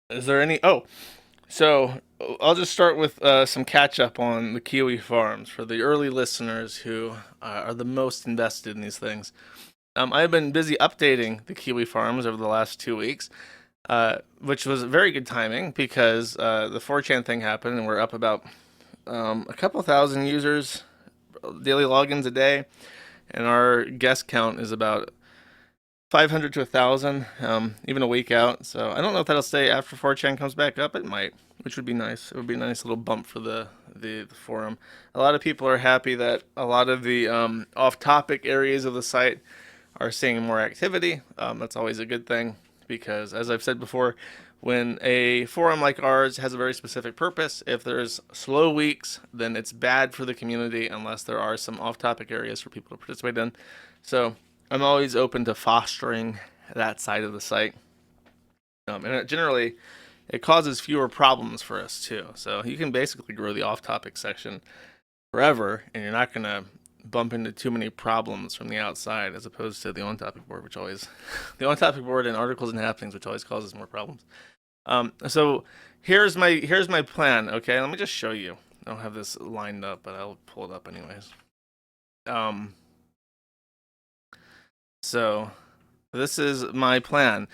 Is there any? Oh, so I'll just start with some catch up on the kiwi farms for the early listeners who are the most invested in these things. I've been busy updating the kiwi farms over the last 2 weeks, which was very good timing because the 4chan thing happened and we're up about a couple thousand users, daily logins a day, and our guest count is about 500 to 1,000, even a week out. So I don't know if that'll stay after 4chan comes back up. It might, which would be nice. It would be a nice little bump for the forum. A lot of people are happy that a lot of the off-topic areas of the site are seeing more activity. That's always a good thing because, as I've said before, when a forum like ours has a very specific purpose, if there's slow weeks, then it's bad for the community unless there are some off-topic areas for people to participate in. So I'm always open to fostering that side of the site. And generally, it causes fewer problems for us too. So you can basically grow the off-topic section forever, and you're not gonna bump into too many problems from the outside, as opposed to the on-topic board, which always the on-topic board and articles and happenings, which always causes more problems. So here's my plan. Okay, let me just show you. I don't have this lined up, but I'll pull it up anyways. Um, so this is my plan.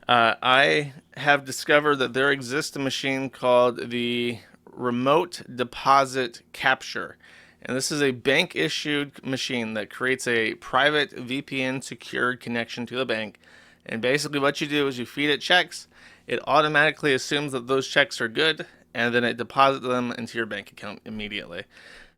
I have discovered that there exists a machine called the Remote Deposit Capture. And this is a bank issued machine that creates a private VPN secured connection to the bank. And basically, what you do is you feed it checks, it automatically assumes that those checks are good, and then it deposits them into your bank account immediately.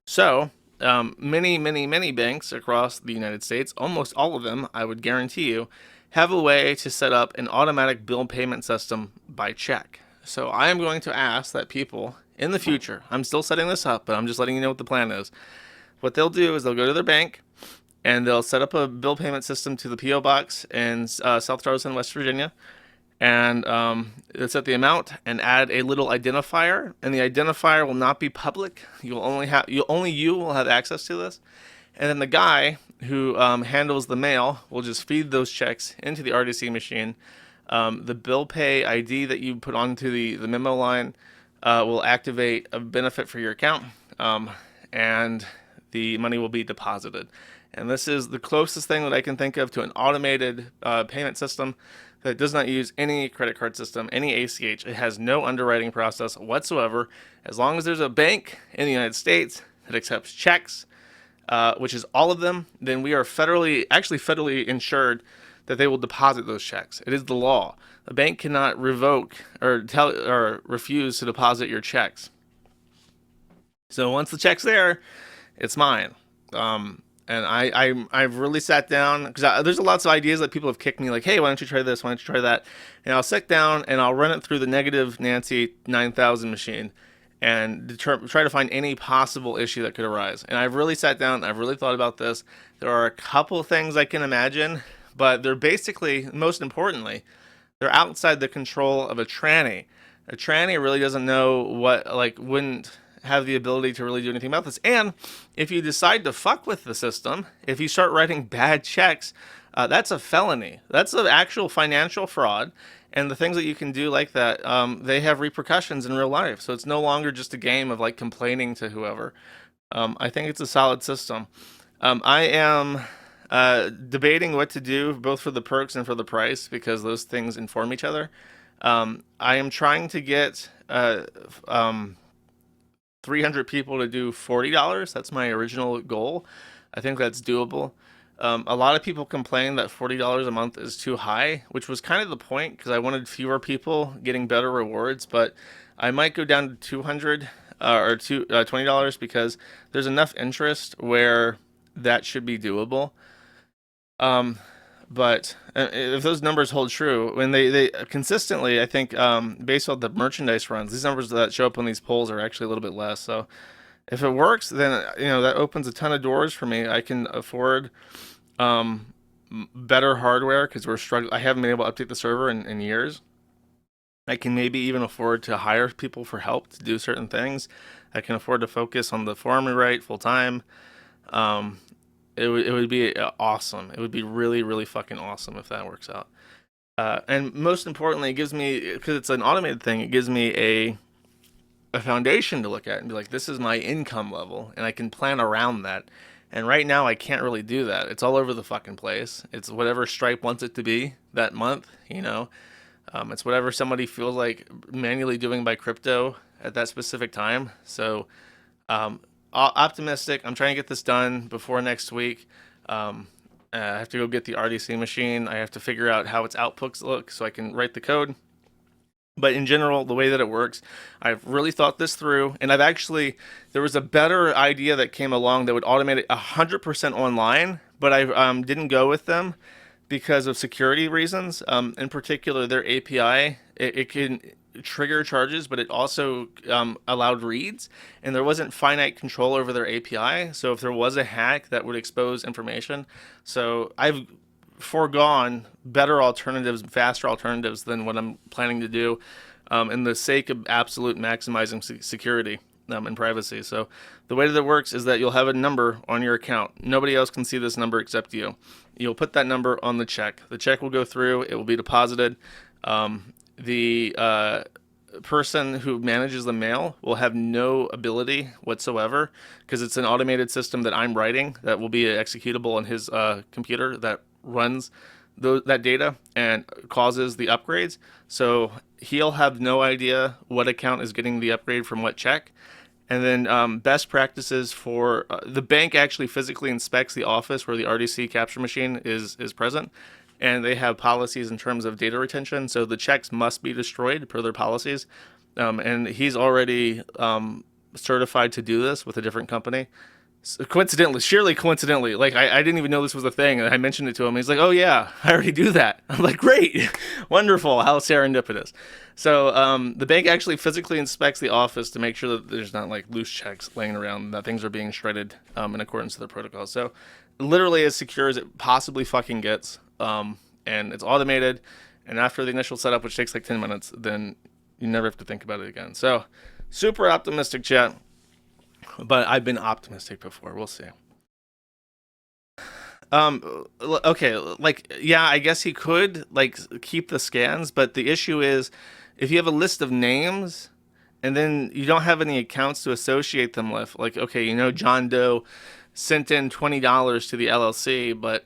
So, many banks across the United States, almost all of them, I would guarantee you, have a way to set up an automatic bill payment system by check. So I am going to ask that people in the future, I'm still setting this up, but I'm just letting you know what the plan is. What they'll do is they'll go to their bank and they'll set up a bill payment system to the P.O. Box in South Charleston, West Virginia, and set the amount and add a little identifier, and the identifier will not be public. You will have access to this, and then the guy who handles the mail will just feed those checks into the RDC machine. The bill pay ID that you put onto the memo line will activate a benefit for your account, and the money will be deposited. And this is the closest thing that I can think of to an automated payment system that does not use any credit card system, any ACH. It has no underwriting process whatsoever. As long as there's a bank in the United States that accepts checks, which is all of them, then we are federally insured that they will deposit those checks. It is the law. A bank cannot revoke or refuse to deposit your checks. So once the check's there, it's mine. And I've really sat down because there's lots of ideas that people have kicked me like, hey, why don't you try this? Why don't you try that? And I'll sit down and I'll run it through the negative Nancy 9000 machine and try to find any possible issue that could arise. And I've really sat down, I've really thought about this. There are a couple things I can imagine, but they're basically, most importantly, they're outside the control of a tranny. A tranny really doesn't know wouldn't have the ability to really do anything about this. And if you decide to fuck with the system, if you start writing bad checks, that's a felony. That's an actual financial fraud. And the things that you can do like that, they have repercussions in real life. So it's no longer just a game of like complaining to whoever. I think it's a solid system. I am debating what to do both for the perks and for the price because those things inform each other. I am trying to get 300 people to do $40. That's my original goal. I think that's doable. A lot of people complain that $40 a month is too high, which was kind of the point because I wanted fewer people getting better rewards. But I might go down to 200 or $20 because there's enough interest where that should be doable. Um, but if those numbers hold true, when they consistently, I think based on the merchandise runs, these numbers that show up on these polls are actually a little bit less. So if it works, then that opens a ton of doors for me. I can afford um, better hardware because we're struggling. I haven't been able to update the server in years. I can maybe even afford to hire people for help to do certain things. I can afford to focus on the forum rewrite full time. Um, it would be awesome. It would be really fucking awesome if that works out. And most importantly, it gives me, because it's an automated thing, it gives me a foundation to look at and be like, this is my income level, and I can plan around that. And right now, I can't really do that. It's all over the fucking place. It's whatever Stripe wants it to be that month, you know. It's whatever somebody feels like manually doing by crypto at that specific time. So, optimistic. I'm trying to get this done before next week. I have to go get the RDC machine. I have to figure out how its outputs look so I can write the code. But in general, the way that it works, I've really thought this through, and I've actually, there was a better idea that came along that would automate it 100% online, but I didn't go with them because of security reasons. In particular, their API, it can trigger charges, but it also allowed reads, and there wasn't finite control over their API. So if there was a hack, that would expose information. So I've foregone better alternatives, faster alternatives than what I'm planning to do, in the sake of absolute maximizing security and privacy. So the way that it works is that you'll have a number on your account. Nobody else can see this number except you. You'll put that number on the check. The check will go through. It will be deposited. The person who manages the mail will have no ability whatsoever because it's an automated system that I'm writing that will be executable on his computer that runs that data and causes the upgrades. So he'll have no idea what account is getting the upgrade from what check. And then best practices for the bank actually physically inspects the office where the RDC capture machine is present, and they have policies in terms of data retention. So the checks must be destroyed per their policies. And he's already certified to do this with a different company. Coincidentally, sheerly coincidentally, like I didn't even know this was a thing. I mentioned it to him. He's like, "Oh yeah, I already do that." I'm like, "Great, wonderful, how serendipitous." So the bank actually physically inspects the office to make sure that there's not like loose checks laying around, that things are being shredded in accordance to the protocol. So literally as secure as it possibly fucking gets, and it's automated. And after the initial setup, which takes like 10 minutes, then you never have to think about it again. So super optimistic, chat. But I've been optimistic before. We'll see. Okay, like yeah, I guess he could like keep the scans, but the issue is if you have a list of names and then you don't have any accounts to associate them with, like okay, you know John Doe sent in $20 to the LLC, but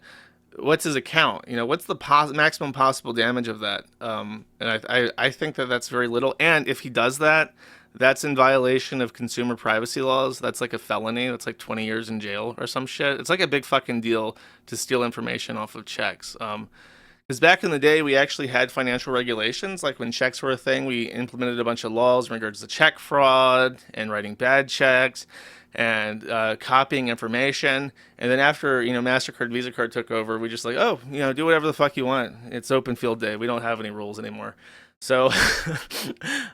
what's his account? You know, what's the maximum possible damage of that? And I think that that's very little. And if he does that, that's in violation of consumer privacy laws. That's like a felony. That's like 20 years in jail or some shit. It's like a big fucking deal to steal information off of checks. Because back in the day, we actually had financial regulations. Like when checks were a thing, we implemented a bunch of laws in regards to check fraud and writing bad checks and copying information. And then after, you know, MasterCard, Visa Card took over, we just like, oh, you know, do whatever the fuck you want. It's open field day. We don't have any rules anymore. So,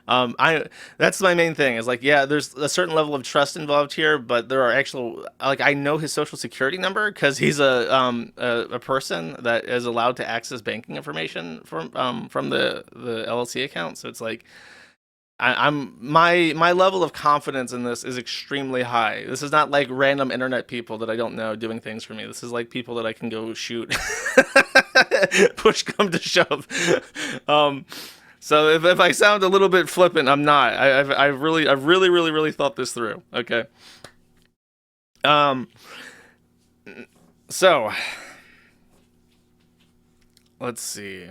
I that's my main thing is like, yeah, there's a certain level of trust involved here, but there are actual like I know his social security number because he's a person that is allowed to access banking information from the LLC account. So it's like I'm my level of confidence in this is extremely high. This is not like random internet people that I don't know doing things for me. This is like people that I can go shoot. Push come to shove. So if I sound a little bit flippant, I'm not. I've really thought this through. Okay. Um. So let's see.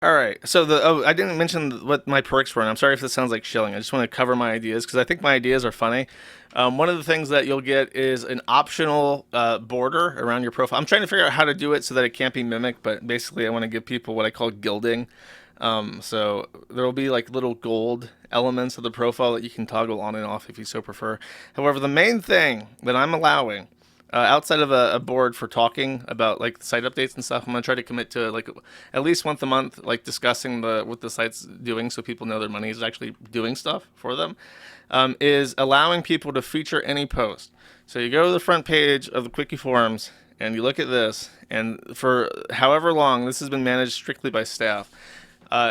All right. So I didn't mention what my perks were, and I'm sorry if this sounds like shilling. I just want to cover my ideas because I think my ideas are funny. One of the things that you'll get is an optional border around your profile. I'm trying to figure out how to do it so that it can't be mimicked, but basically I want to give people what I call gilding. So there will be like little gold elements of the profile that you can toggle on and off if you so prefer. However, the main thing that I'm allowing outside of a board for talking about like site updates and stuff, I'm gonna try to commit to like at least once a month, like discussing what the site's doing, so people know their money is actually doing stuff for them. Is allowing people to feature any post. So you go to the front page of the Quickie forums and you look at this, and for however long this has been managed strictly by staff.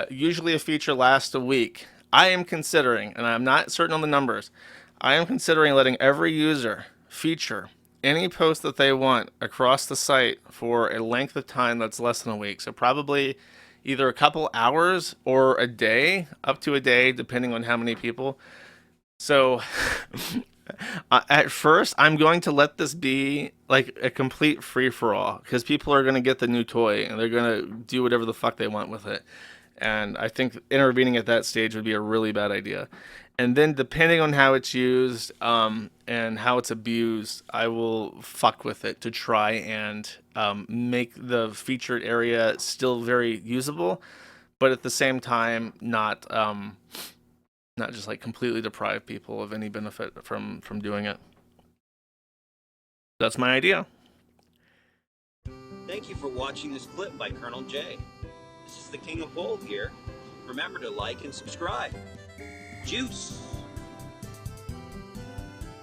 Usually a feature lasts a week. I am considering, and I'm not certain on the numbers, I am considering letting every user feature any post that they want across the site for a length of time that's less than a week. So probably either a couple hours or a day, up to a day, depending on how many people. So at first, I'm going to let this be like a complete free for all because people are going to get the new toy and they're going to do whatever the fuck they want with it. And I think intervening at that stage would be a really bad idea. And then, depending on how it's used and how it's abused, I will fuck with it to try and make the featured area still very usable, but at the same time, not just like completely deprive people of any benefit from doing it. That's my idea. Thank you for watching this clip by Colonel J. This is the King of Bold here. Remember to like and subscribe. Juice!